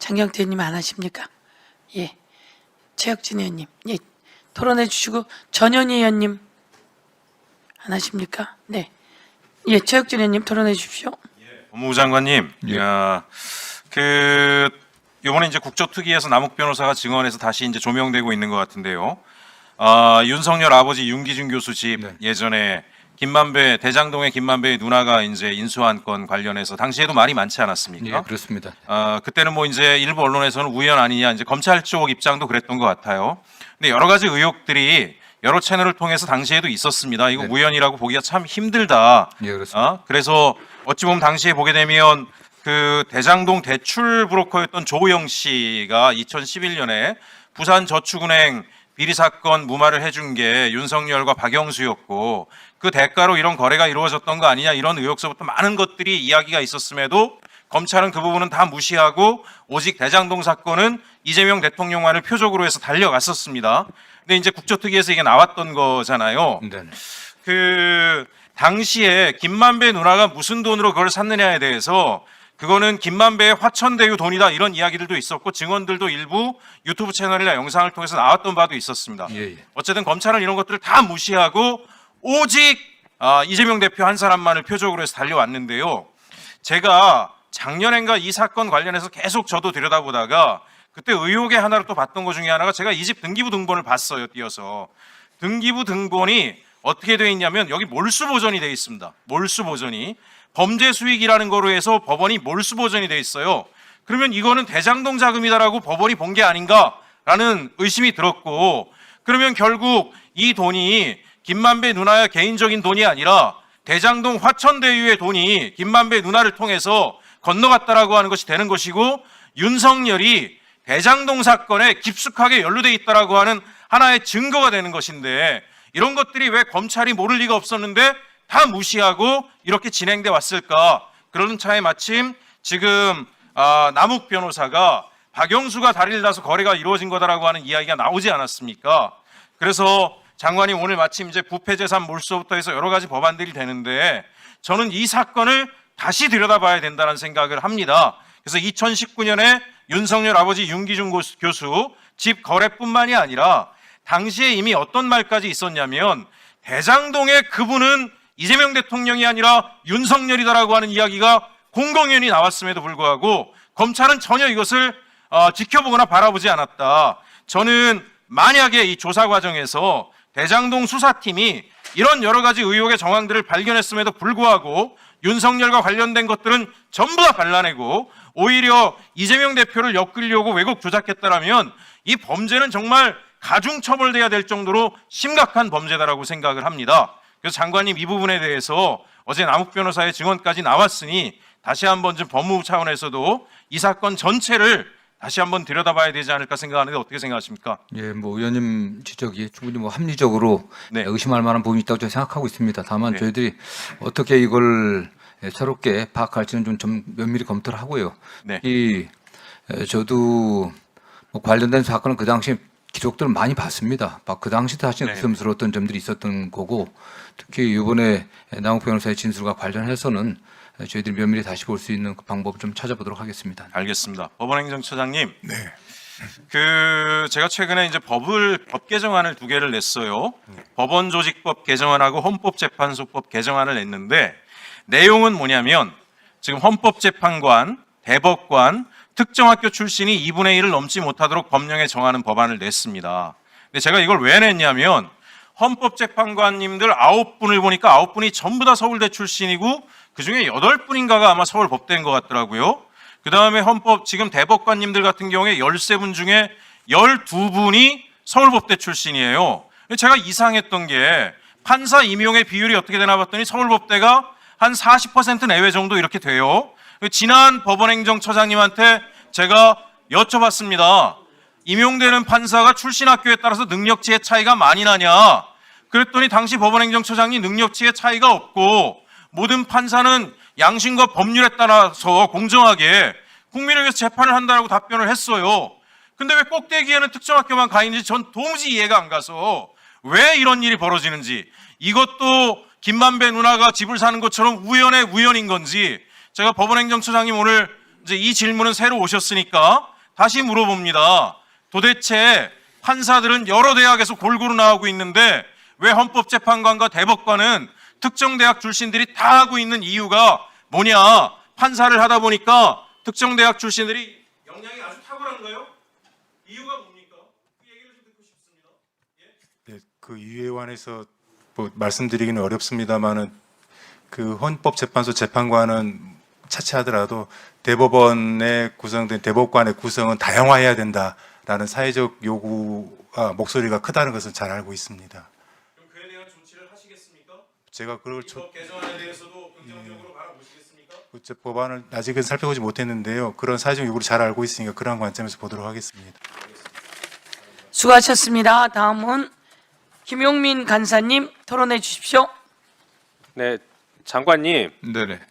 장경태 의원님 안 하십니까? 예. 최혁진 의원님, 예. 토론해 주시고 전현희 의원님 안 하십니까? 네. 예, 최혁진 의원님 토론해 주십시오. 법무부 장관님, 예. 이번에 이제 국조특위에서 남욱 변호사가 증언해서 다시 이제 조명되고 있는 것 같은데요. 윤석열 아버지 윤기준 교수 집 네. 예전에 김만배 대장동의 김만배의 누나가 이제 인수한 건 관련해서 당시에도 말이 많지 않았습니까? 예, 그렇습니다. 그때는 뭐 이제 일부 언론에서는 우연 아니냐, 이제 검찰 쪽 입장도 그랬던 것 같아요. 근데 여러 가지 의혹들이 여러 채널을 통해서 당시에도 있었습니다. 이거 네. 우연이라고 보기가 참 힘들다. 예, 그렇습니다. 그래서 어찌 보면 당시에 보게 되면 그 대장동 대출 브로커였던 조우영 씨가 2011년에 부산저축은행 비리 사건 무마를 해준 게 윤석열과 박영수였고 그 대가로 이런 거래가 이루어졌던 거 아니냐, 이런 의혹서부터 많은 것들이 이야기가 있었음에도 검찰은 그 부분은 다 무시하고 오직 대장동 사건은 이재명 대통령만을 표적으로 해서 달려갔었습니다. 근데 이제 국조특위에서 이게 나왔던 거잖아요. 네. 그 당시에 김만배 누나가 무슨 돈으로 그걸 샀느냐에 대해서 그거는 김만배의 화천대유 돈이다, 이런 이야기들도 있었고 증언들도 일부 유튜브 채널이나 영상을 통해서 나왔던 바도 있었습니다. 예, 예. 어쨌든 검찰은 이런 것들을 다 무시하고 오직 이재명 대표 한 사람만을 표적으로 해서 달려왔는데요. 제가 작년엔가 이 사건 관련해서 계속 저도 들여다보다가 그때 의혹의 하나로 또 봤던 것 중에 하나가, 제가 이 집 등기부 등본을 봤어요, 띄어서. 등기부 등본이 어떻게 되어 있냐면 여기 몰수 보전이 되어 있습니다. 몰수 보전이 범죄 수익이라는 거로 해서 법원이 몰수 보전이 되어 있어요. 그러면 이거는 대장동 자금이다라고 법원이 본 게 아닌가라는 의심이 들었고, 그러면 결국 이 돈이 김만배 누나의 개인적인 돈이 아니라 대장동 화천대유의 돈이 김만배 누나를 통해서 건너갔다라고 하는 것이 되는 것이고, 윤석열이 대장동 사건에 깊숙하게 연루돼 있다라고 하는 하나의 증거가 되는 것인데, 이런 것들이 왜 검찰이 모를 리가 없었는데 다 무시하고 이렇게 진행돼 왔을까? 그런 차에 마침 지금 남욱 변호사가 박영수가 다리를 놔서 거래가 이루어진 거다라고 하는 이야기가 나오지 않았습니까? 그래서 장관이 오늘 마침 이제 부패재산 몰수부터 해서 여러 가지 법안들이 되는데, 저는 이 사건을 다시 들여다봐야 된다는 생각을 합니다. 그래서 2019년에 윤석열 아버지 윤기준 교수 집 거래뿐만이 아니라 당시에 이미 어떤 말까지 있었냐면, 대장동의 그분은 이재명 대통령이 아니라 윤석열이다라고 하는 이야기가 공공연히 나왔음에도 불구하고 검찰은 전혀 이것을 지켜보거나 바라보지 않았다. 저는 만약에 이 조사 과정에서 대장동 수사팀이 이런 여러 가지 의혹의 정황들을 발견했음에도 불구하고 윤석열과 관련된 것들은 전부 다 발라내고 오히려 이재명 대표를 엮으려고 왜곡 조작했다라면 이 범죄는 정말 가중처벌돼야 될 정도로 심각한 범죄다라고 생각을 합니다. 그래서 장관님, 이 부분에 대해서 어제 남욱 변호사의 증언까지 나왔으니 다시 한번 좀 법무부 차원에서도 이 사건 전체를 다시 한번 들여다봐야 되지 않을까 생각하는데 어떻게 생각하십니까? 예, 뭐 의원님 지적이 충분히 뭐 합리적으로 네. 의심할 만한 부분이 있다고 저는 생각하고 있습니다. 다만 네. 저희들이 어떻게 이걸 새롭게 파악할지는 좀 면밀히 검토를 하고요. 네. 저도 뭐 관련된 사건은 그 당시 기록들을 많이 봤습니다. 그 당시 사실 네. 의심스러웠던 점들이 있었던 거고, 특히 이번에 남욱 변호사의 진술과 관련해서는 저희들이 면밀히 다시 볼 수 있는 그 방법을 좀 찾아보도록 하겠습니다. 알겠습니다. 법원행정처장님, 네. 제가 최근에 이제 법 개정안을 2개를 냈어요. 법원조직법 개정안하고 헌법재판소법 개정안을 냈는데, 내용은 뭐냐면 지금 헌법재판관, 대법관, 특정 학교 출신이 2분의 1을 넘지 못하도록 법령에 정하는 법안을 냈습니다. 근데 제가 이걸 왜 냈냐면 헌법재판관님들 9분을 보니까 9분이 전부 다 서울대 출신이고 그중에 8분인가가 아마 서울법대인 것 같더라고요. 그 다음에 지금 대법관님들 같은 경우에 13분 중에 12분이 서울법대 출신이에요. 제가 이상했던 게 판사 임용의 비율이 어떻게 되나 봤더니 서울법대가 한 40% 내외 정도 이렇게 돼요. 지난 법원행정처장님한테 제가 여쭤봤습니다. 임용되는 판사가 출신 학교에 따라서 능력치의 차이가 많이 나냐? 그랬더니 당시 법원행정처장님 능력치의 차이가 없고 모든 판사는 양심과 법률에 따라서 공정하게 국민을 위해서 재판을 한다고 답변을 했어요. 근데 왜 꼭대기에는 특정 학교만 가 있는지 전 도무지 이해가 안 가서 왜 이런 일이 벌어지는지, 이것도 김만배 누나가 집을 사는 것처럼 우연의 우연인 건지, 제가 법원행정처장님 오늘 이제 이 질문은 새로 오셨으니까 다시 물어봅니다. 도대체 판사들은 여러 대학에서 골고루 나오고 있는데 왜 헌법재판관과 대법관은 특정 대학 출신들이 다 하고 있는 이유가 뭐냐? 판사를 하다 보니까 특정 대학 출신들이 역량이 아주 탁월한가요? 이유가 뭡니까? 그 얘기를 좀 듣고 싶습니다. 네, 그 이유에 관해서 뭐 말씀드리기는 어렵습니다만은 그 헌법재판소 재판관은 차치하더라도 대법원에 구성된 대법관의 구성은 다양화해야 된다라는 사회적 요구가 목소리가 크다는 것은 잘 알고 있습니다. 그럼 그에 대한 조치를 하시겠습니까? 제가 그걸 법 개정안에 대해서도 긍정적으로 바라보시겠습니까? 그 법안을 아직은 살펴보지 못했는데요. 그런 사회적 요구를 잘 알고 있으니까 그러한 관점에서 보도록 하겠습니다. 수고하셨습니다. 다음은 김용민 간사님 토론해 주십시오. 네, 장관님. 네네.